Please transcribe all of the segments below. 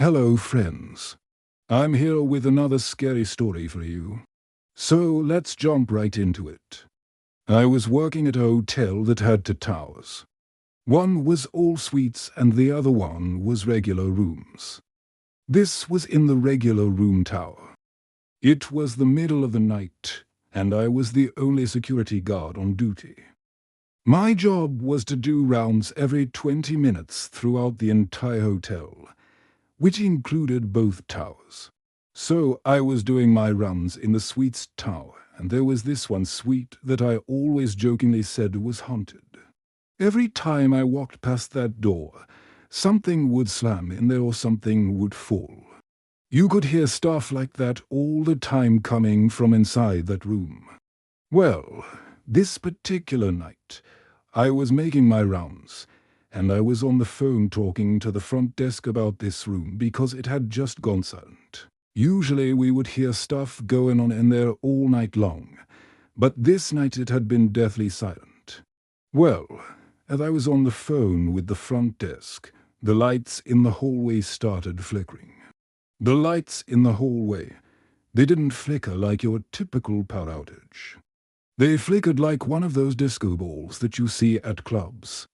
Hello, friends. I'm here with another scary story for you. So let's jump right into it. I was working at a hotel that had two towers. One was all suites and the other one was regular rooms. This was in the regular room tower. It was the middle of the night, and I was the only security guard on duty. My job was to do rounds every 20 minutes throughout the entire hotel, which included both towers. So I was doing my runs in the suites tower, and there was this one suite that I always jokingly said was haunted. Every time I walked past that door, something would slam in there or something would fall. You could hear stuff like that all the time coming from inside that room. Well, this particular night, I was making my rounds, and I was on the phone talking to the front desk about this room because it had just gone silent. Usually we would hear stuff going on in there all night long, but this night it had been deathly silent. Well, as I was on the phone with the front desk, the lights in the hallway started flickering. The lights in the hallway, they didn't flicker like your typical power outage. They flickered like one of those disco balls that you see at clubs.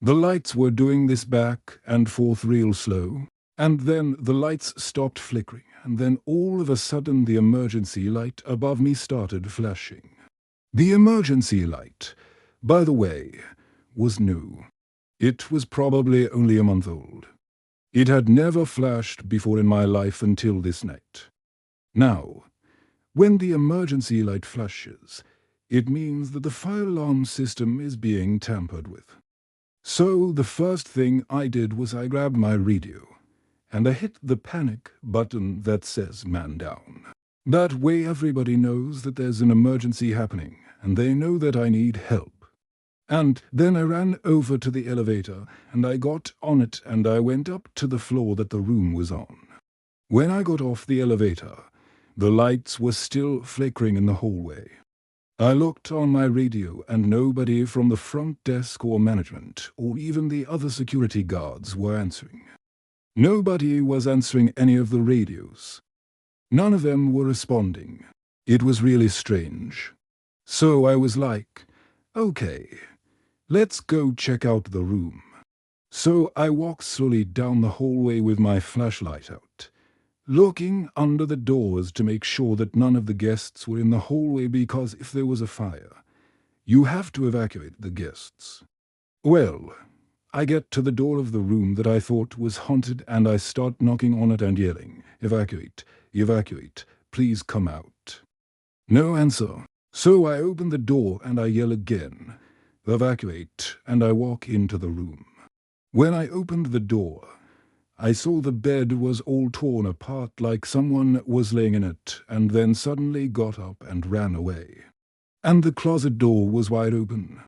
The lights were doing this back and forth real slow, and then the lights stopped flickering, and then all of a sudden the emergency light above me started flashing. The emergency light, by the way, was new. It was probably only a month old. It had never flashed before in my life until this night. Now, when the emergency light flashes, it means that the fire alarm system is being tampered with. So the first thing I did was I grabbed my radio, and I hit the panic button that says man down. That way everybody knows that there's an emergency happening, and they know that I need help. And then I ran over to the elevator, and I got on it, and I went up to the floor that the room was on. When I got off the elevator, the lights were still flickering in the hallway. I looked on my radio, and nobody from the front desk or management, or even the other security guards, were answering. Nobody was answering any of the radios. None of them were responding. It was really strange. So I was like, okay, let's go check out the room. So I walked slowly down the hallway with my flashlight out, looking under the doors to make sure that none of the guests were in the hallway, because if there was a fire, you have to evacuate the guests. Well, I get to the door of the room that I thought was haunted, and I start knocking on it and yelling, "Evacuate, evacuate, please come out." No answer. So I open the door and I yell again, "Evacuate," and I walk into the room. When I opened the door, I saw the bed was all torn apart like someone was laying in it, and then suddenly got up and ran away. And the closet door was wide open.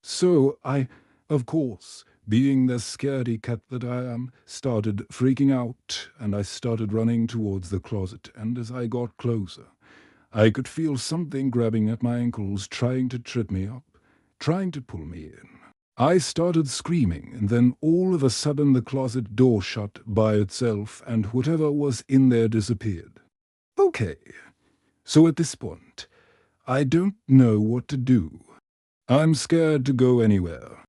So I, of course, being the scaredy cat that I am, started freaking out, and I started running towards the closet, and as I got closer, I could feel something grabbing at my ankles, trying to trip me up, trying to pull me in. I started screaming, and then all of a sudden the closet door shut by itself, and whatever was in there disappeared. Okay, so at this point, I don't know what to do. I'm scared to go anywhere.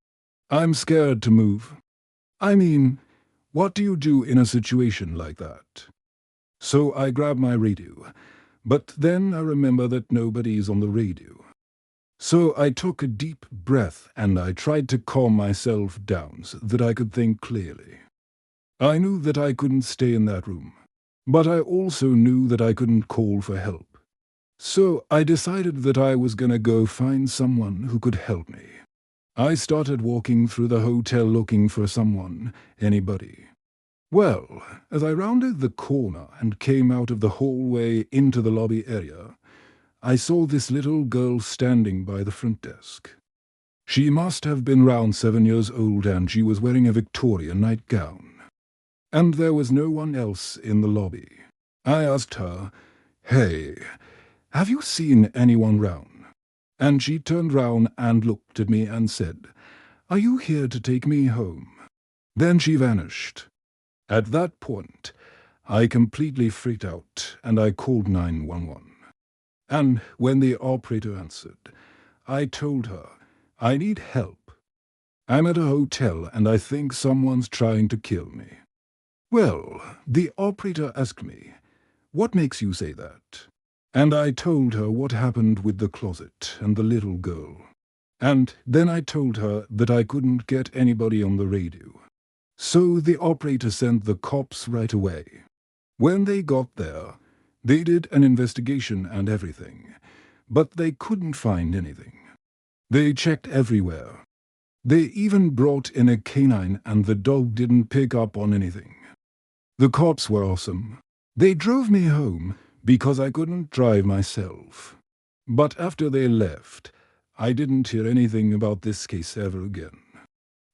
I'm scared to move. I mean, what do you do in a situation like that? So I grab my radio, but then I remember that nobody's on the radio. So I took a deep breath and I tried to calm myself down so that I could think clearly. I knew that I couldn't stay in that room, but I also knew that I couldn't call for help. So I decided that I was gonna go find someone who could help me. I started walking through the hotel looking for someone, anybody. Well, as I rounded the corner and came out of the hallway into the lobby area, I saw this little girl standing by the front desk. She must have been round 7 years old, and she was wearing a Victorian nightgown. And there was no one else in the lobby. I asked her, "Hey, have you seen anyone round?" And she turned round and looked at me and said, "Are you here to take me home?" Then she vanished. At that point, I completely freaked out and I called 911. And when the operator answered, I told her, I need help. I'm at a hotel and I think someone's trying to kill me. Well, the operator asked me, what makes you say that? And I told her what happened with the closet and the little girl. And then I told her that I couldn't get anybody on the radio. So the operator sent the cops right away. When they got there, they did an investigation and everything, but they couldn't find anything. They checked everywhere. They even brought in a canine and the dog didn't pick up on anything. The cops were awesome. They drove me home because I couldn't drive myself. But after they left, I didn't hear anything about this case ever again.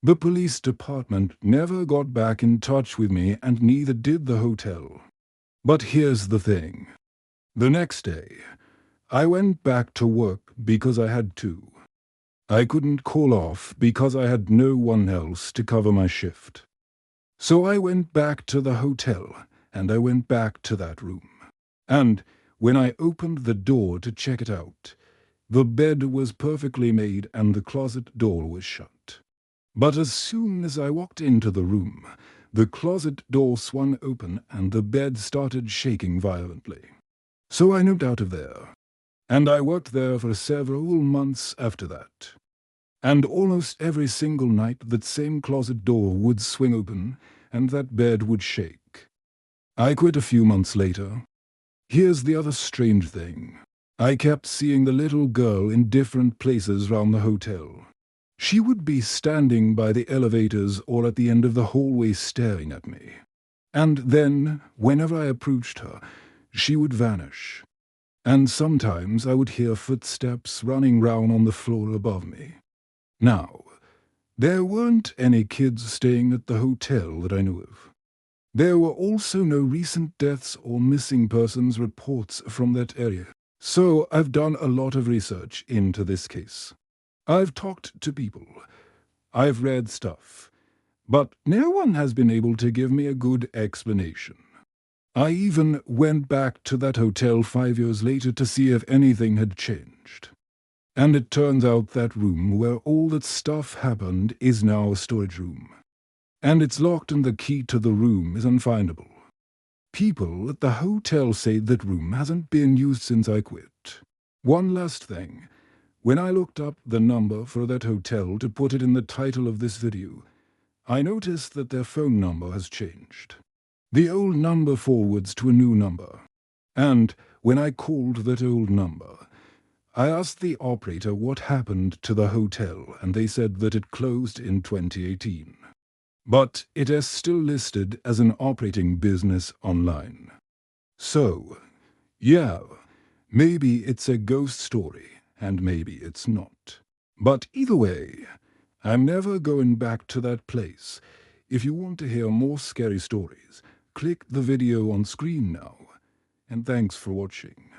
The police department never got back in touch with me and neither did the hotel. But here's the thing. The next day, I went back to work because I had to. I couldn't call off because I had no one else to cover my shift. So I went back to the hotel and I went back to that room. And when I opened the door to check it out, the bed was perfectly made and the closet door was shut. But as soon as I walked into the room, the closet door swung open and the bed started shaking violently. So I moved out of there. And I worked there for several months after that. And almost every single night that same closet door would swing open and that bed would shake. I quit a few months later. Here's the other strange thing. I kept seeing the little girl in different places round the hotel. She would be standing by the elevators or at the end of the hallway staring at me. And then, whenever I approached her, she would vanish. And sometimes I would hear footsteps running round on the floor above me. Now, there weren't any kids staying at the hotel that I knew of. There were also no recent deaths or missing persons reports from that area. So I've done a lot of research into this case. I've talked to people. I've read stuff. But no one has been able to give me a good explanation. I even went back to that hotel 5 years later to see if anything had changed. And it turns out that room where all that stuff happened is now a storage room. And it's locked and the key to the room is unfindable. People at the hotel say that room hasn't been used since I quit. One last thing. When I looked up the number for that hotel to put it in the title of this video, I noticed that their phone number has changed. The old number forwards to a new number. And when I called that old number, I asked the operator what happened to the hotel and they said that it closed in 2018. But it is still listed as an operating business online. So, yeah, maybe it's a ghost story and maybe it's not. But either way, I'm never going back to that place. If you want to hear more scary stories, click the video on screen now. And thanks for watching.